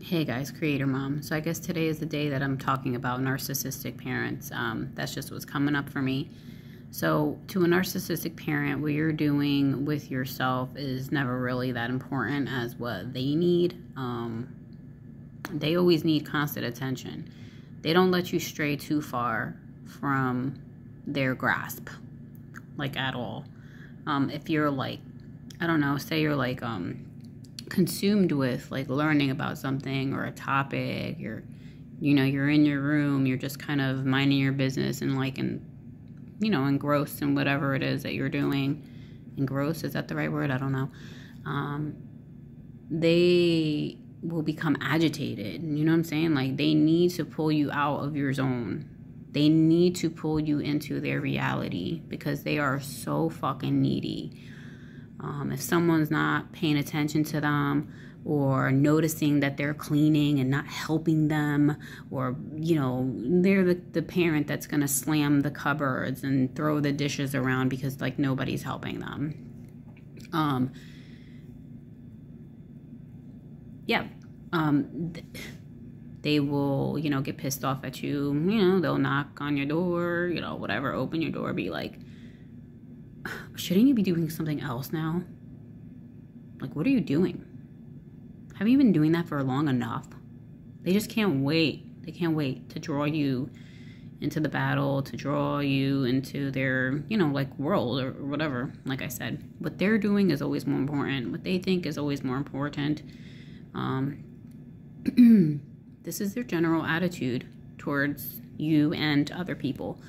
Hey guys, Creator Mom. So I guess today is the day that I'm talking about narcissistic parents. That's just what's coming up for me. So to a narcissistic parent, what you're doing with yourself is never really that important as what they need. They always need constant attention. They don't let you stray too far from their grasp, like at all. If you're like, I don't know, say you're like, consumed with like learning about something or a topic, you're in your room, you're just kind of minding your business and like engrossed in whatever it is that you're doing. Engrossed, is that the right word? I don't know. They will become agitated, you know what I'm saying? Like they need to pull you out of your zone. They need to pull you into their reality because they are so fucking needy. If someone's not paying attention to them or noticing that they're cleaning and not helping them, or, they're the parent that's going to slam the cupboards and throw the dishes around because, like, nobody's helping them. They will, get pissed off at you. They'll knock on your door, whatever, open your door, be like, shouldn't you be doing something else now? Like, what are you doing? Haven't you been doing that for long enough? They just can't wait. They can't wait to draw you into the battle, to draw you into their, world or whatever. Like I said, what they're doing is always more important. What they think is always more important. This is their general attitude towards you and other people.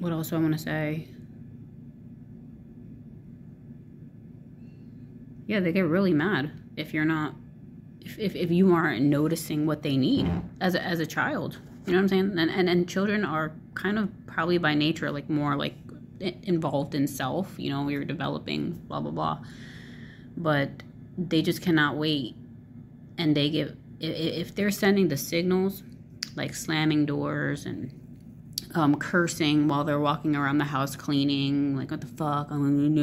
What else do I want to say? Yeah, they get really mad if you're not, if you aren't noticing what they need as a child. You know what I'm saying? And children are kind of probably by nature like more like involved in self. You're developing, blah blah blah. But they just cannot wait, and they give if they're sending the signals, like slamming doors and cursing while they're walking around the house cleaning, like, what the fuck, and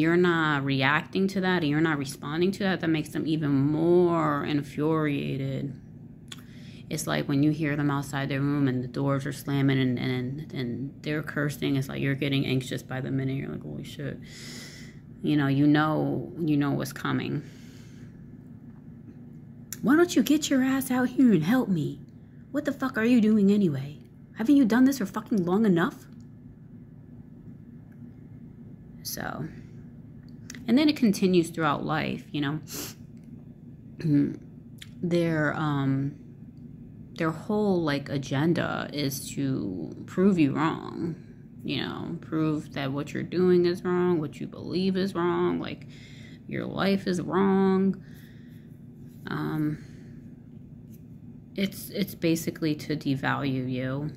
you're not reacting to that, and you're not responding to that, that makes them even more infuriated. It's like when you hear them outside their room and the doors are slamming and they're cursing, it's like you're getting anxious by the minute. You're like, holy shit. You know what's coming. Why don't you get your ass out here and help me? What the fuck are you doing anyway? Haven't you done this for fucking long enough? So, and then it continues throughout life, Their whole, like, agenda is to prove you wrong. Prove that what you're doing is wrong, what you believe is wrong, like, your life is wrong. It's basically to devalue you,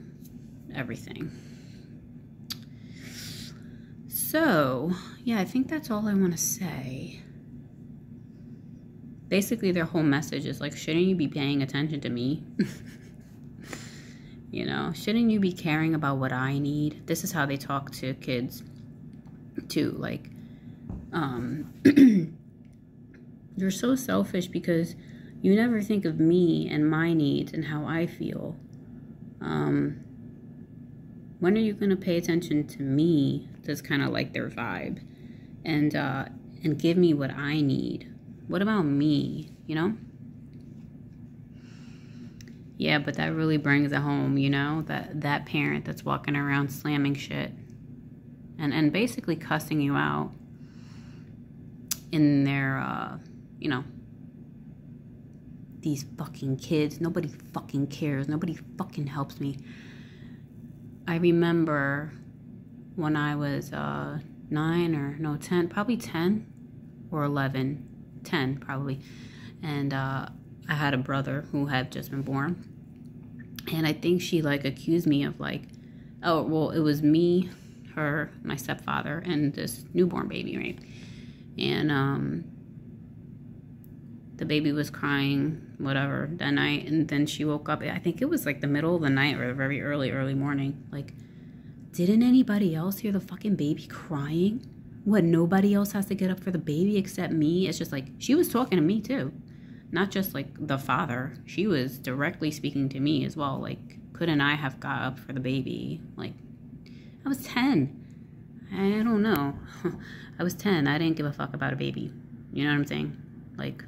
everything. So, yeah, I think that's all I want to say. Basically, their whole message is like, shouldn't you be paying attention to me? Shouldn't you be caring about what I need? This is how they talk to kids, too. Like, you're so selfish because you never think of me and my needs and how I feel. When are you going to pay attention to me? That's kind of like their vibe. And give me what I need. What about me, Yeah, but that really brings it home, that parent that's walking around slamming shit and basically cussing you out in their, these fucking kids. Nobody fucking cares. Nobody fucking helps me. I remember when I was 10, probably 10 or 11, 10 probably. And I had a brother who had just been born. And I think she like accused me of like, oh, well, it was me, her, my stepfather, and this newborn baby, right? And the baby was crying, whatever, that night. And then she woke up. I think it was like the middle of the night or very early morning. Like, didn't anybody else hear the fucking baby crying? what, nobody else has to get up for the baby except me? It's just like, she was talking to me too. Not just like the father. She was directly speaking to me as well. Like, couldn't I have got up for the baby? Like, I was 10. I don't know. I was 10. I didn't give a fuck about a baby. You know what I'm saying? Like,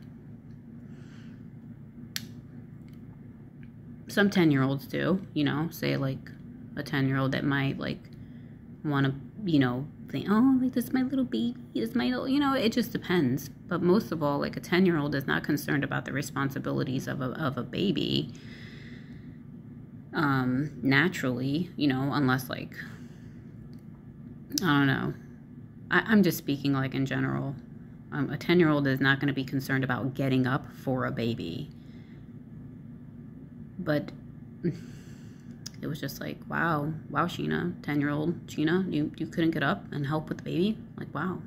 some 10-year-olds do, you know, say like a 10-year-old that might like want to, you know, think, oh, like, this is my little baby, this is my little, you know, it just depends. But most of all, like, a 10-year-old is not concerned about the responsibilities of a baby, naturally, you know, unless like, I don't know. I'm just speaking like in general. A 10-year-old is not going to be concerned about getting up for a baby. But it was just like, wow, Sheena, 10-year-old Sheena, you couldn't get up and help with the baby? Like, wow.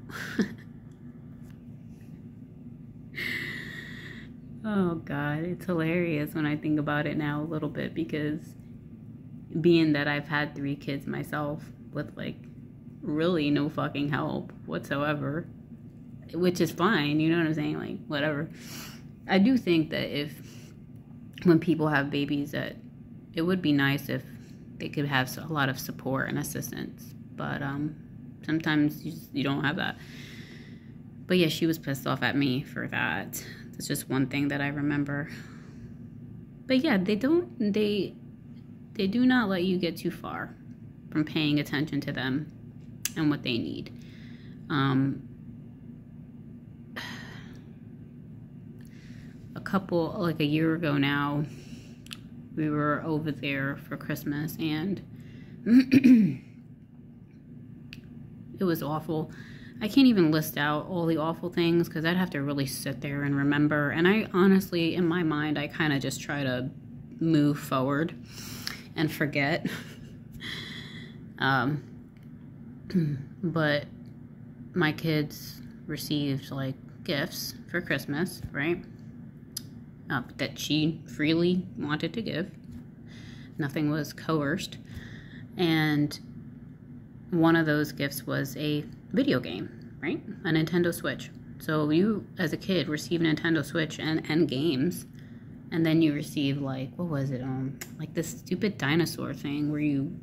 Oh, God, it's hilarious when I think about it now a little bit, because being that I've had 3 kids myself with, like, really no fucking help whatsoever, which is fine, you know what I'm saying? Like, whatever. I do think that when people have babies, that it would be nice if they could have a lot of support and assistance, but sometimes you don't have that. But yeah, she was pissed off at me for that. That's just one thing that I remember. But yeah, they do not let you get too far from paying attention to them and what they need. A year ago now, we were over there for Christmas, and it was awful. I can't even list out all the awful things, because I'd have to really sit there and remember. And I honestly, in my mind, I kind of just try to move forward and forget. But my kids received like gifts for Christmas, right? That she freely wanted to give. Nothing was coerced. And one of those gifts was a video game, right? A Nintendo Switch. So you, as a kid, receive a Nintendo Switch and games. And then you receive, like, what was it? Like this stupid dinosaur thing where you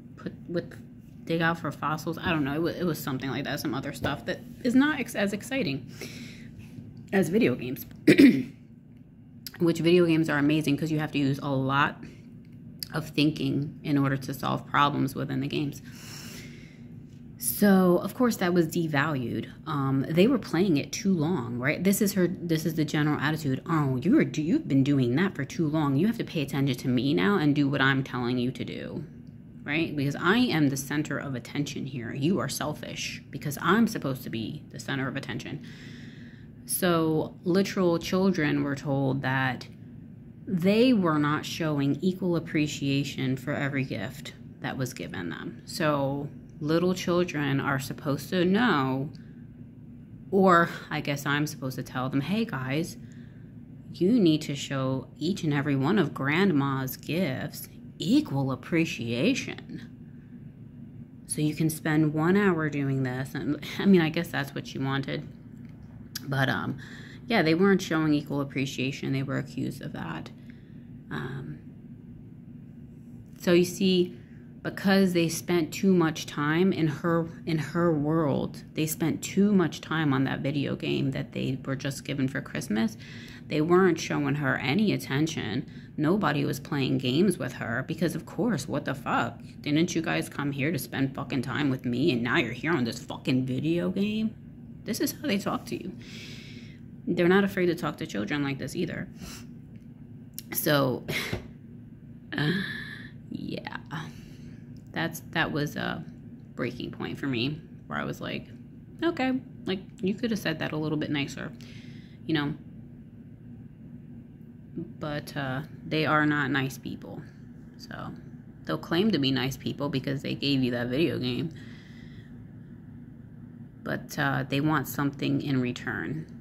dig out for fossils. I don't know. It was something like that. Some other stuff that is not as exciting as video games. Which video games are amazing because you have to use a lot of thinking in order to solve problems within the games. So, of course, that was devalued. They were playing it too long, right? This is the general attitude. Oh, you've been doing that for too long. You have to pay attention to me now and do what I'm telling you to do, right? Because I am the center of attention here. You are selfish because I'm supposed to be the center of attention. So literal children were told that they were not showing equal appreciation for every gift that was given them. So little children are supposed to know, or I guess I'm supposed to tell them, hey guys, you need to show each and every one of grandma's gifts equal appreciation. So you can spend 1 hour doing this. And I mean, I guess that's what she wanted. But, yeah, they weren't showing equal appreciation. They were accused of that. So you see, because they spent too much time in her world, they spent too much time on that video game that they were just given for Christmas. They weren't showing her any attention. Nobody was playing games with her because, of course, what the fuck? Didn't you guys come here to spend fucking time with me, and now you're here on this fucking video game? This is how they talk to you. They're not afraid to talk to children like this either. So, yeah. That was a breaking point for me, where I was like, okay, like, you could have said that a little bit nicer, you know. But they are not nice people. So, they'll claim to be nice people because they gave you that video game. But they want something in return.